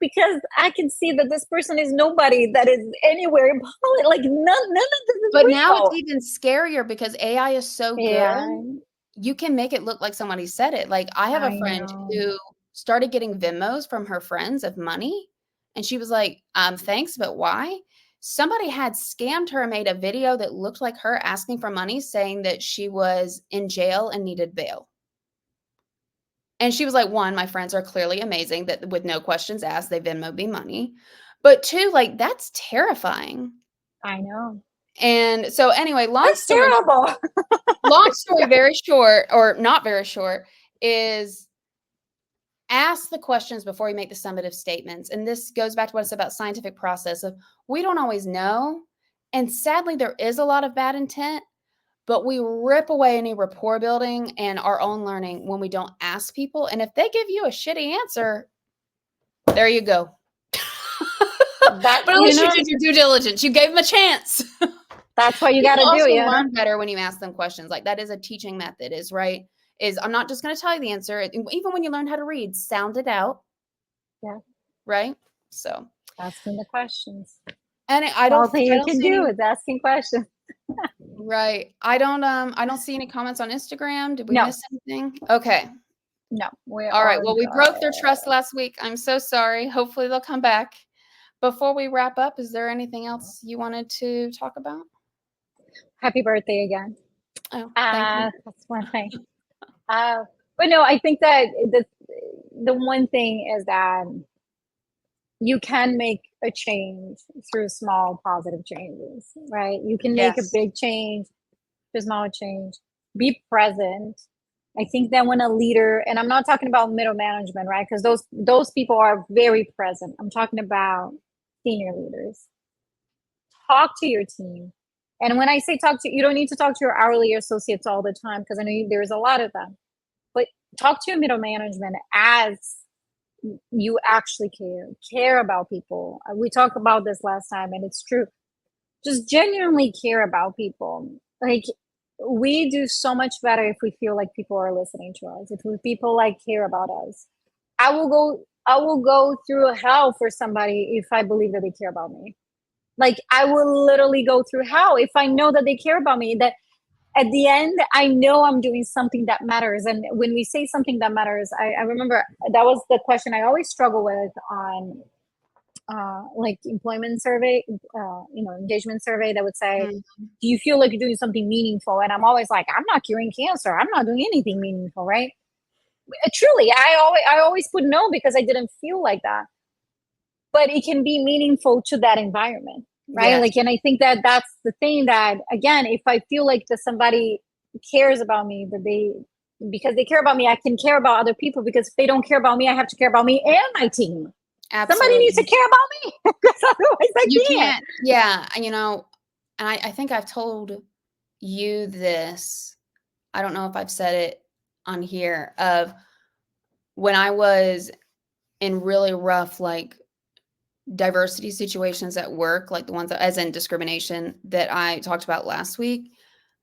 because I can see that this person is nobody that is anywhere in politics. Like none of this is But real. now it's even scarier because AI is so Yeah, good. You can make it look like somebody said it. Like, I have a I friend know. who started getting Venmos from her friends of money, and she was like, "Thanks, but why?" Somebody had scammed her and made a video that looked like her asking for money, saying that she was in jail and needed bail. And she was like, 1, my friends are clearly amazing that with no questions asked, they Venmo me money. But 2, like, that's terrifying. I know. And so anyway, That's terrible. long story very short, or not very short, is ask the questions before you make the summative statements. And this goes back to what I said about scientific process of we don't always know. And sadly, there is a lot of bad intent, but we rip away any rapport building and our own learning when we don't ask people. And if they give you a shitty answer, there you go. That, But at least you did your due diligence. You gave them a chance. that's what you got People to do. also You know. learn better when you ask them questions. Like, that is a teaching method, is right. Is I'm not just going to tell you the answer. Even when you learn how to read, sound it out. Yeah. Right. So Asking the questions. and I All don't thing I you don't can see do any, is asking questions. right. I don't see any comments on Instagram. Did we No, miss anything? Okay. no, we All right. are Well, we broke their good. trust last week. I'm so sorry. Hopefully they'll come back. Before we wrap up, is there anything else you wanted to talk about? Happy birthday again. Oh, thank you. That's one thing. But no, I think that the one thing is that you can make a change through small positive changes, right? You can make a Yes. big change through small change. Be present. I think that when a leader, and I'm not talking about middle management, right? Because those people are very present. I'm talking about senior leaders. Talk to your team. And when I say talk to, you don't need to talk to your hourly associates all the time because I know there's a lot of them. But talk to your middle management as you actually care about people. We talked about this last time, and it's true. Just genuinely care about people. Like, we do so much better if we feel like people are listening to us, if people like care about us. I will go through hell for somebody if I believe that they care about me. Like, I will literally go through hell if I know that they care about me, that at the end I know I'm doing something that matters. And when we say something that matters, I remember that was the question I always struggle with on like employment survey, engagement survey, that would say, Mm-hmm. do you feel like you're doing something meaningful? And I'm always like, I'm not curing cancer, I'm not doing anything meaningful, right? Truly, I always put no because I didn't feel like that. But it can be meaningful to that environment, right? Yes. Like, and I think that that's the thing, that again, if I feel like that somebody cares about me, that they, because they care about me, I can care about other people, because if they don't care about me, I have to care about me and my team. Somebody needs to Absolutely. care about me because otherwise I You can't. can't. Yeah. And I think I've told you this. I don't know if I've said it on here, of when I was in really rough, like, diversity situations at work, like the ones that, as in discrimination, that I talked about last week,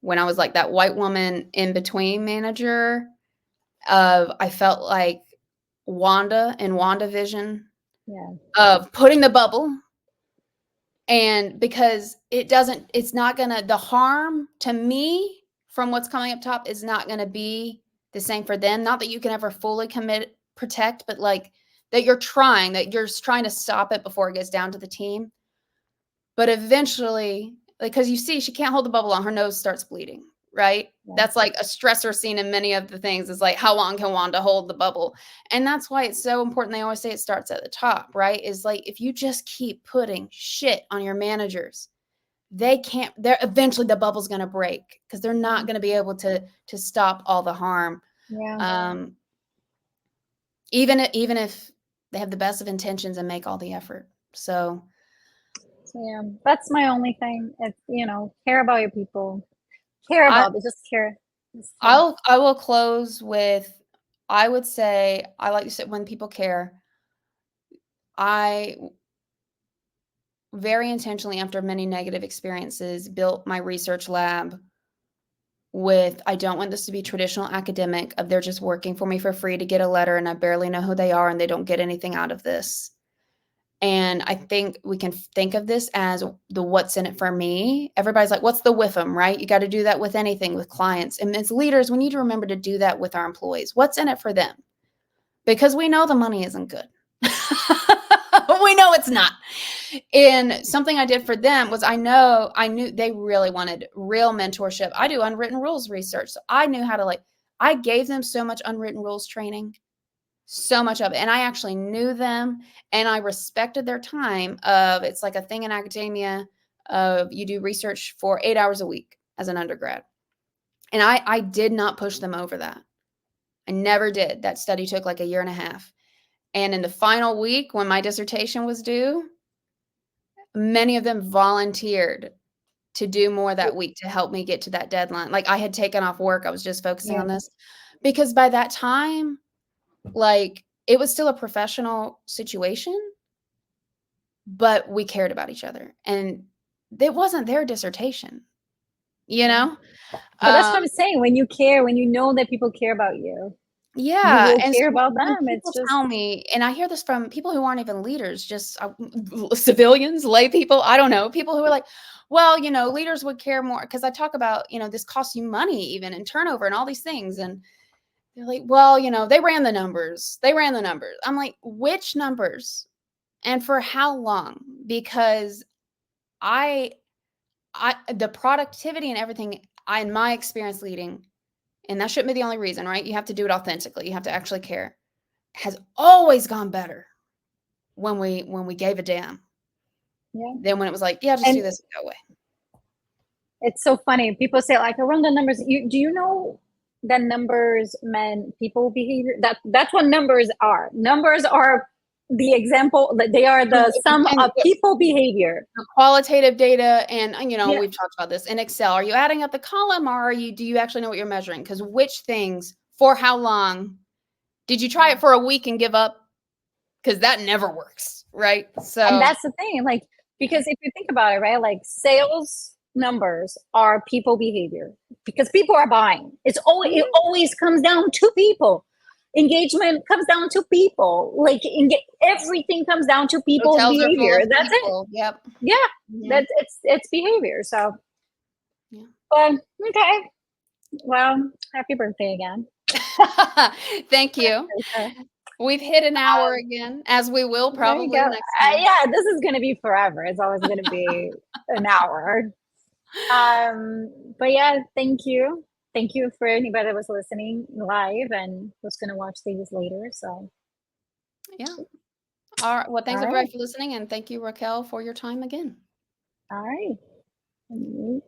when I was like that white woman in between manager, I felt like Wanda in WandaVision, Yeah, of putting the bubble. And because it's not gonna, the harm to me from what's coming up top is not gonna be the same for them. Not that you can ever fully protect, but like that you're trying to stop it before it gets down to the team. But eventually, like, because you see, she can't hold the bubble on, her nose starts bleeding, right? yeah, That's like a stressor scene in many of the things, is like, how long can Wanda hold the bubble? And that's why it's so important. They always say it starts at the top, right? Is like, if you just keep putting shit on your managers, they're eventually the bubble's going to break, because they're not going to be able to stop all the harm. yeah. Even if they have the best of intentions and make all the effort. So So yeah, that's my only thing. It's, care about your people. Care I about it. Just care. Just care. I will close with, I would say, I like to say, when people care, I very intentionally, after many negative experiences, built my research lab with, I don't want this to be traditional academic, of they're just working for me for free to get a letter and I barely know who they are and they don't get anything out of this. And I think we can think of this as the what's in it for me. Everybody's like, what's the with them, right? You got to do that with anything, with clients. And as leaders, we need to remember to do that with our employees. What's in it for them? Because we know the money isn't good. We know it's not. And something I did for them was I knew they really wanted real mentorship. I do unwritten rules research. So I knew how to I gave them so much unwritten rules training, so much of it. And I actually knew them and I respected their time of, it's like a thing in academia of you do research for 8 hours a week as an undergrad. And I did not push them over that. I never did. That study took like a year and a half. And in the final week when my dissertation was due, many of them volunteered to do more that week to help me get to that deadline. Like I had taken off work. I was just focusing on this because by that time, like it was still a professional situation, but we cared about each other and it wasn't their dissertation, you know? But that's what Um, I'm saying. When you care, when you know that people care about you, you yeah. will And care so about when them. It's people just, tell me, and I hear this from people who aren't even leaders, just civilians, lay people, I don't know, people who are like, well, leaders would care more because I talk about, this costs you money even and turnover and all these things. And they're like, well, they ran the numbers. They ran the numbers. I'm like, which numbers? And for how long? Because the productivity and everything, in my experience leading, and that shouldn't be the only reason, right? You have to do it authentically. You have to actually care. Has always gone better when we gave a damn than when it was like, yeah, just and do this and go away. it's so funny. People say like, I run the numbers. Do you know that numbers meant people behavior? That's what numbers are. Numbers are the example that they are the sum And of people behavior. the qualitative data, and Yeah. we've talked about this in Excel. Are you adding up the column, or do you actually know what you're measuring? Because which things, for how long, did you try it for a week and give up? Because that never works, right? So, And that's the thing, like, because if you think about it, right, like sales numbers are people behavior because people are buying. It always comes down to people. Engagement comes down to people. Like everything comes down to people's hotels are full behavior. of That's it. people. Yep. Yeah, Mhm. it's behavior. So, Yeah. but okay. Well, happy birthday again. Thank you. We've hit an hour again, as we will There you probably go. next time. Yeah, this is going to be forever. It's always going to be an hour. But yeah, thank you. Thank you for anybody that was listening live and was going to watch these later. So, Yeah. All right. Well, all thanks everybody right. for listening, and thank you, Raquel, for your time again. All right.